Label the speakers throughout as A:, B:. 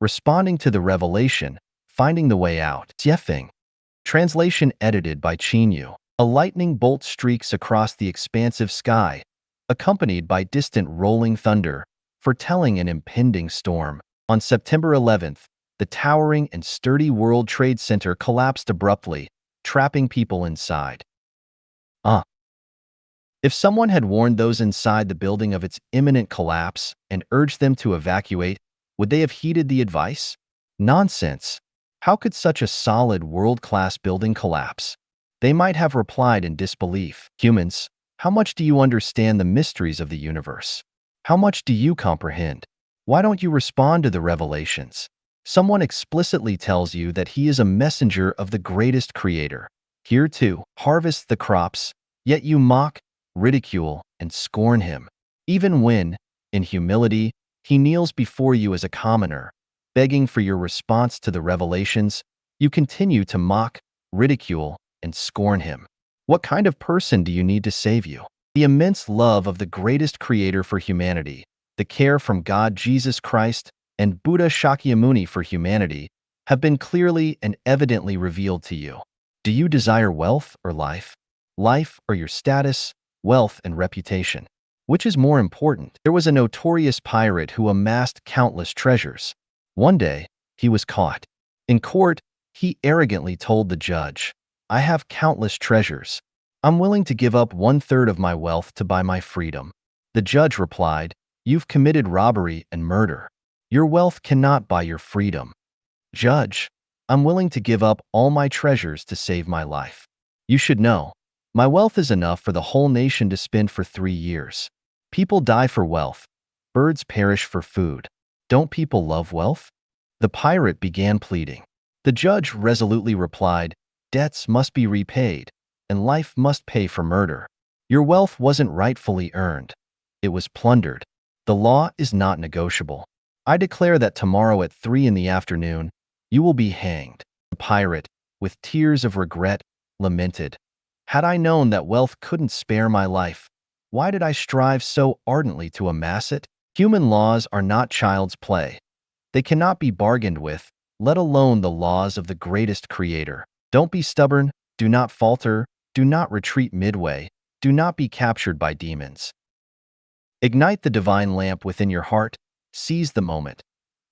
A: Responding to the revelation, finding the way out. Xiefeng. Translation edited by Qinyu. A lightning bolt streaks across the expansive sky, accompanied by distant rolling thunder, foretelling an impending storm. On September 11th, the towering and sturdy World Trade Center collapsed abruptly, trapping people inside. If someone had warned those inside the building of its imminent collapse and urged them to evacuate, would they have heeded the advice? Nonsense. How could such a solid, world-class building collapse? They might have replied in disbelief. Humans, how much do you understand the mysteries of the universe? How much do you comprehend? Why don't you respond to the revelations? Someone explicitly tells you that he is a messenger of the greatest creator, here to harvest the crops, yet you mock, ridicule, and scorn him. Even when, in humility, he kneels before you as a commoner, begging for your response to the revelations, you continue to mock, ridicule, and scorn him. What kind of person do you need to save you? The immense love of the greatest creator for humanity, the care from God Jesus Christ, and Buddha Shakyamuni for humanity have been clearly and evidently revealed to you. Do you desire wealth or life? Life or your status, wealth and reputation? Which is more important? There was a notorious pirate who amassed countless treasures. One day, he was caught. In court, he arrogantly told the judge, "I have countless treasures. I'm willing to give up 1/3 of my wealth to buy my freedom." The judge replied, "You've committed robbery and murder. Your wealth cannot buy your freedom." "Judge, I'm willing to give up all my treasures to save my life. You should know, my wealth is enough for the whole nation to spend for 3 years. People die for wealth. Birds perish for food. Don't people love wealth?" The pirate began pleading. The judge resolutely replied, "Debts must be repaid, and life must pay for murder. Your wealth wasn't rightfully earned. It was plundered. The law is not negotiable. I declare that tomorrow at 3 in the afternoon, you will be hanged." The pirate, with tears of regret, lamented, "Had I known that wealth couldn't spare my life, why did I strive so ardently to amass it?" Human laws are not child's play. They cannot be bargained with, let alone the laws of the greatest creator. Don't be stubborn, do not falter, do not retreat midway, do not be captured by demons. Ignite the divine lamp within your heart, seize the moment.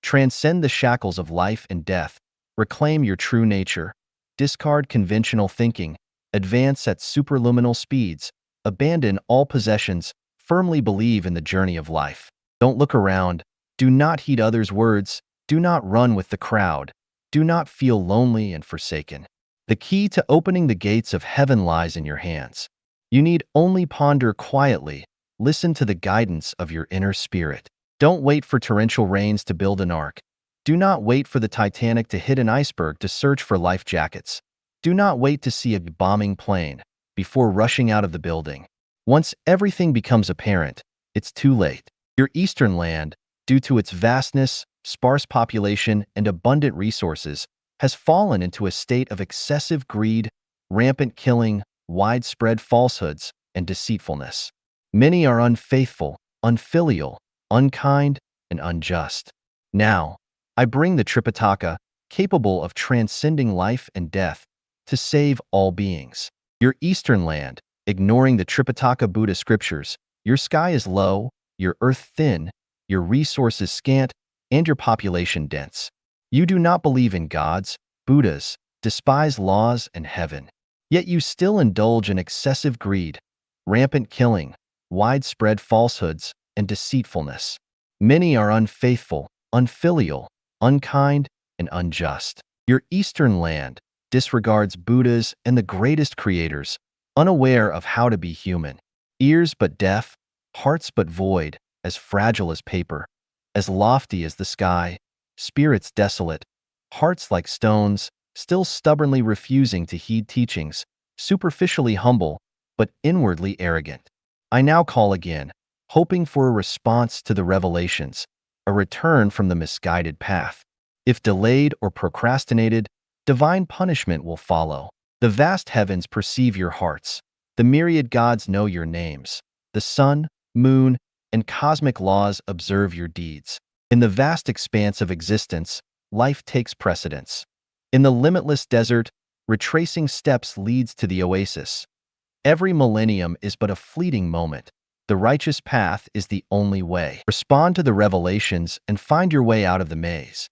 A: Transcend the shackles of life and death, reclaim your true nature, discard conventional thinking, advance at superluminal speeds, abandon all possessions, firmly believe in the journey of life. Don't look around, do not heed others' words, do not run with the crowd, do not feel lonely and forsaken. The key to opening the gates of heaven lies in your hands. You need only ponder quietly, listen to the guidance of your inner spirit. Don't wait for torrential rains to build an ark. Do not wait for the Titanic to hit an iceberg to search for life jackets. Do not wait to see a bombing plane before rushing out of the building. Once everything becomes apparent, it's too late. Your eastern land, due to its vastness, sparse population, and abundant resources, has fallen into a state of excessive greed, rampant killing, widespread falsehoods, and deceitfulness. Many are unfaithful, unfilial, unkind, and unjust. Now, I bring the Tripitaka, capable of transcending life and death, to save all beings. Your eastern land, ignoring the Tripitaka Buddha scriptures, your sky is low, your earth thin, your resources scant, and your population dense. You do not believe in gods, Buddhas, despise laws and heaven. Yet you still indulge in excessive greed, rampant killing, widespread falsehoods, and deceitfulness. Many are unfaithful, unfilial, unkind, and unjust. Your eastern land disregards Buddhas and the greatest creators, unaware of how to be human. Ears but deaf, hearts but void, as fragile as paper, as lofty as the sky, spirits desolate, hearts like stones, still stubbornly refusing to heed teachings, superficially humble, but inwardly arrogant. I now call again, hoping for a response to the revelations, a return from the misguided path. If delayed or procrastinated, divine punishment will follow. The vast heavens perceive your hearts. The myriad gods know your names. The sun, moon, and cosmic laws observe your deeds. In the vast expanse of existence, life takes precedence. In the limitless desert, retracing steps leads to the oasis. Every millennium is but a fleeting moment. The righteous path is the only way. Respond to the revelations and find your way out of the maze.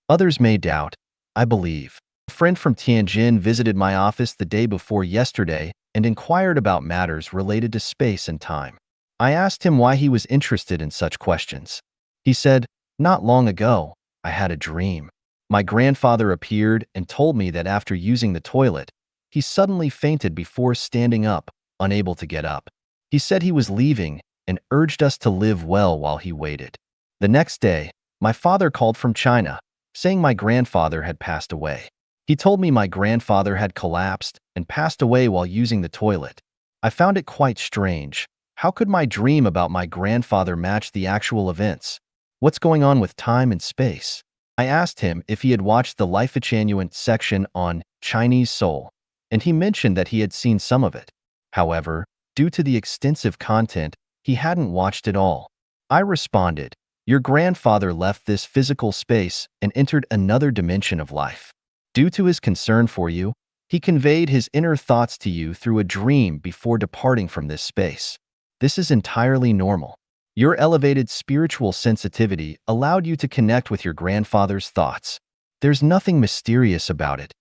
A: Others may doubt. I believe. A friend from Tianjin visited my office the day before yesterday and inquired about matters related to space and time. I asked him why he was interested in such questions. He said, "Not long ago, I had a dream. My grandfather appeared and told me that after using the toilet, he suddenly fainted before standing up, unable to get up. He said he was leaving and urged us to live well while he waited. The next day, my father called from China, saying my grandfather had passed away. He told me my grandfather had collapsed and passed away while using the toilet. I found it quite strange. How could my dream about my grandfather match the actual events? What's going on with time and space?" I asked him if he had watched the Life Attenuant section on Chinese Soul, and he mentioned that he had seen some of it. However, due to the extensive content, he hadn't watched it all. I responded, "Your grandfather left this physical space and entered another dimension of life. Due to his concern for you, he conveyed his inner thoughts to you through a dream before departing from this space. This is entirely normal. Your elevated spiritual sensitivity allowed you to connect with your grandfather's thoughts. There's nothing mysterious about it."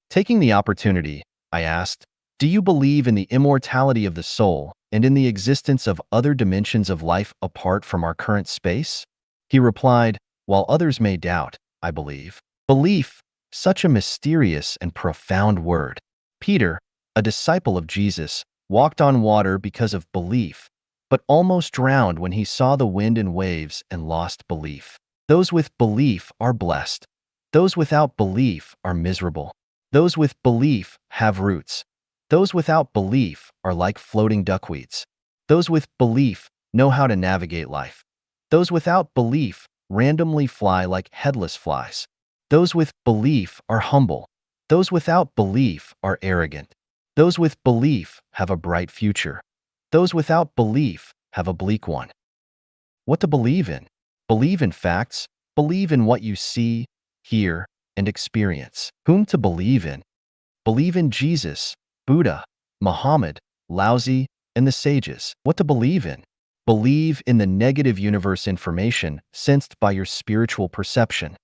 A: Taking the opportunity, I asked, "Do you believe in the immortality of the soul and in the existence of other dimensions of life apart from our current space?" He replied, "While others may doubt, I believe." Belief, such a mysterious and profound word. Peter, a disciple of Jesus, walked on water because of belief, but almost drowned when he saw the wind and waves and lost belief. Those with belief are blessed. Those without belief are miserable. Those with belief have roots. Those without belief are like floating duckweeds. Those with belief know how to navigate life. Those without belief randomly fly like headless flies. Those with belief are humble. Those without belief are arrogant. Those with belief have a bright future. Those without belief have a bleak one. What to believe in? Believe in facts. Believe in what you see, hear, and experience. Whom to believe in? Believe in Jesus, Buddha, Muhammad, Laozi, and the sages. What to believe in? Believe in the negative universe information sensed by your spiritual perception.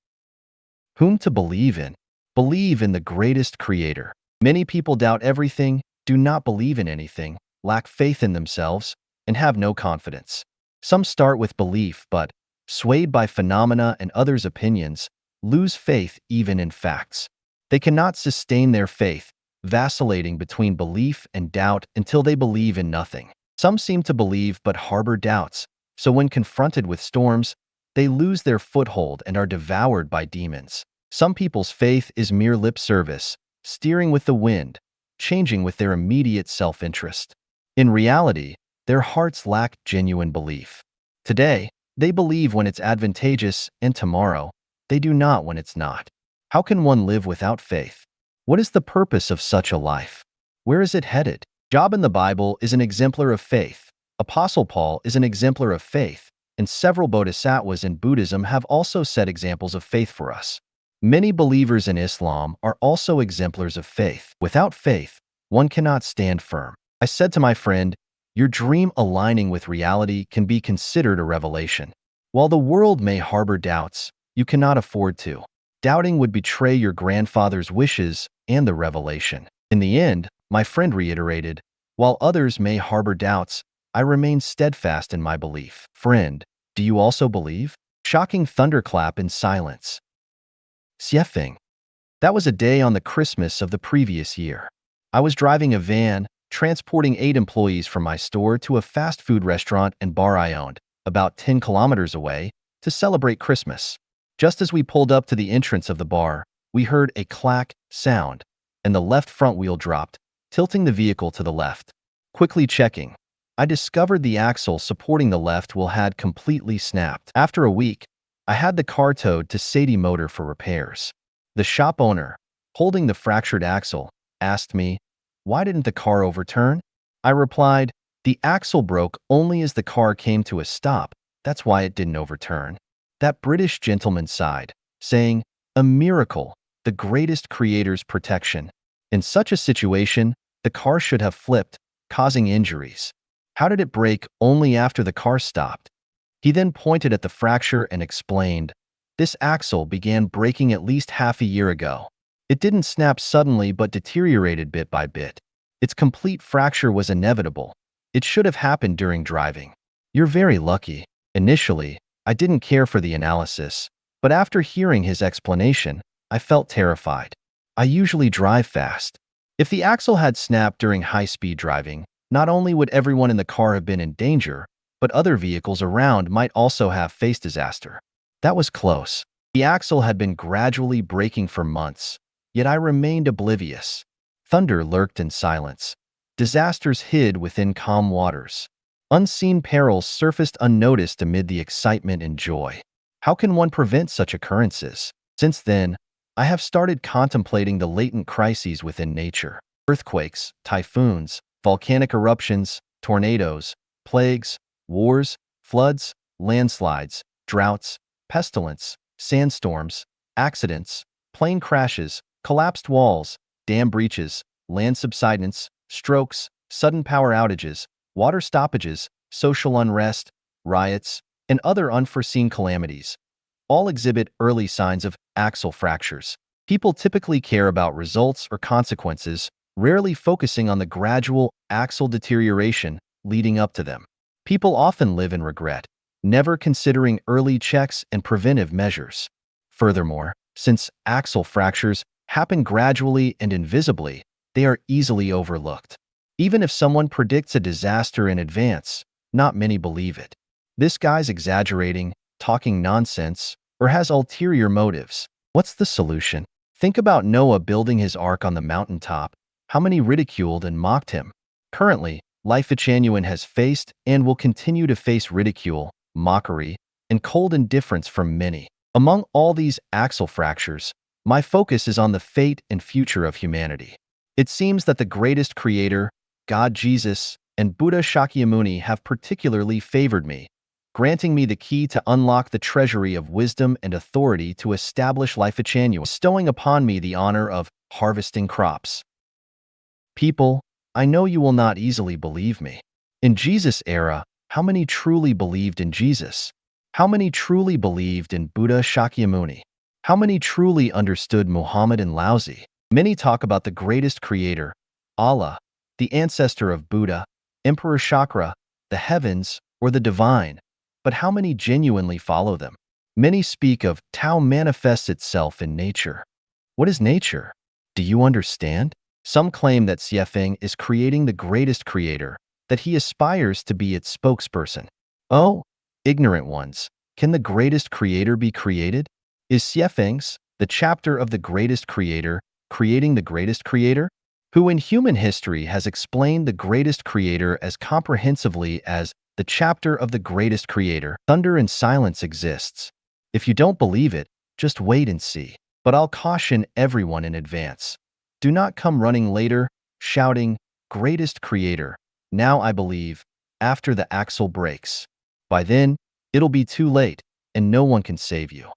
A: Whom to believe in? Believe in the greatest creator. Many people doubt everything, do not believe in anything, lack faith in themselves, and have no confidence. Some start with belief, but, swayed by phenomena and others' opinions, lose faith even in facts. They cannot sustain their faith, vacillating between belief and doubt until they believe in nothing. Some seem to believe but harbor doubts, so when confronted with storms, they lose their foothold and are devoured by demons. Some people's faith is mere lip service, steering with the wind, changing with their immediate self-interest. In reality, their hearts lack genuine belief. Today, they believe when it's advantageous, and tomorrow, they do not when it's not. How can one live without faith? What is the purpose of such a life? Where is it headed? Job in the Bible is an exemplar of faith. Apostle Paul is an exemplar of faith, and several bodhisattvas in Buddhism have also set examples of faith for us. Many believers in Islam are also exemplars of faith. Without faith, one cannot stand firm. I said to my friend, "Your dream aligning with reality can be considered a revelation. While the world may harbor doubts, you cannot afford to. Doubting would betray your grandfather's wishes and the revelation." In the end, my friend reiterated, "While others may harbor doubts, I remain steadfast in my belief." Friend, do you also believe? Shocking thunderclap in silence. Xiefeng. That was a day on the Christmas of the previous year. I was driving a van, transporting 8 employees from my store to a fast food restaurant and bar I owned, about 10 kilometers away, to celebrate Christmas. Just as we pulled up to the entrance of the bar, we heard a clack sound, and the left front wheel dropped, tilting the vehicle to the left. Quickly checking, I discovered the axle supporting the left wheel had completely snapped. After a week, I had the car towed to Sadie Motor for repairs. The shop owner, holding the fractured axle, asked me, "Why didn't the car overturn?" I replied, "The axle broke only as the car came to a stop. That's why it didn't overturn." That British gentleman sighed, saying, "A miracle, the greatest creator's protection." In such a situation, the car should have flipped, causing injuries. How did it break only after the car stopped? He then pointed at the fracture and explained, "This axle began breaking at least half a year ago. It didn't snap suddenly but deteriorated bit by bit. Its complete fracture was inevitable. It should have happened during driving. You're very lucky." Initially, I didn't care for the analysis, but after hearing his explanation, I felt terrified. I usually drive fast. If the axle had snapped during high-speed driving, not only would everyone in the car have been in danger, but other vehicles around might also have faced disaster. That was close. The axle had been gradually breaking for months, yet I remained oblivious. Thunder lurked in silence. Disasters hid within calm waters. Unseen perils surfaced unnoticed amid the excitement and joy. How can one prevent such occurrences? Since then, I have started contemplating the latent crises within nature. Earthquakes, typhoons, volcanic eruptions, tornadoes, plagues, wars, floods, landslides, droughts, pestilence, sandstorms, accidents, plane crashes, collapsed walls, dam breaches, land subsidence, strokes, sudden power outages, water stoppages, social unrest, riots, and other unforeseen calamities all exhibit early signs of axle fractures. People typically care about results or consequences, rarely focusing on the gradual axle deterioration leading up to them. People often live in regret, never considering early checks and preventive measures. Furthermore, since axle fractures happen gradually and invisibly, they are easily overlooked. Even if someone predicts a disaster in advance, not many believe it. "This guy's exaggerating, talking nonsense, or has ulterior motives." What's the solution? Think about Noah building his ark on the mountaintop. How many ridiculed and mocked him? Currently, Life Genuine has faced and will continue to face ridicule, mockery, and cold indifference from many. Among all these axle fractures, my focus is on the fate and future of humanity. It seems that the greatest creator, God Jesus, and Buddha Shakyamuni have particularly favored me, granting me the key to unlock the treasury of wisdom and authority to establish Life Genuine, bestowing upon me the honor of harvesting crops. People, I know you will not easily believe me. In Jesus' era, how many truly believed in Jesus? How many truly believed in Buddha Shakyamuni? How many truly understood Muhammad and Laozi? Many talk about the greatest creator, Allah, the ancestor of Buddha, Emperor Chakra, the heavens, or the divine. But how many genuinely follow them? Many speak of Tao manifests itself in nature. What is nature? Do you understand? Some claim that Xiefeng is creating the greatest creator, that he aspires to be its spokesperson. Oh, ignorant ones, can the greatest creator be created? Is Xiefeng's, the chapter of the greatest creator, creating the greatest creator? Who in human history has explained the greatest creator as comprehensively as the chapter of the greatest creator? Thunder and silence exists. If you don't believe it, just wait and see. But I'll caution everyone in advance. Do not come running later, shouting, "Greatest creator, now I believe," after the axle breaks. By then, it'll be too late, and no one can save you.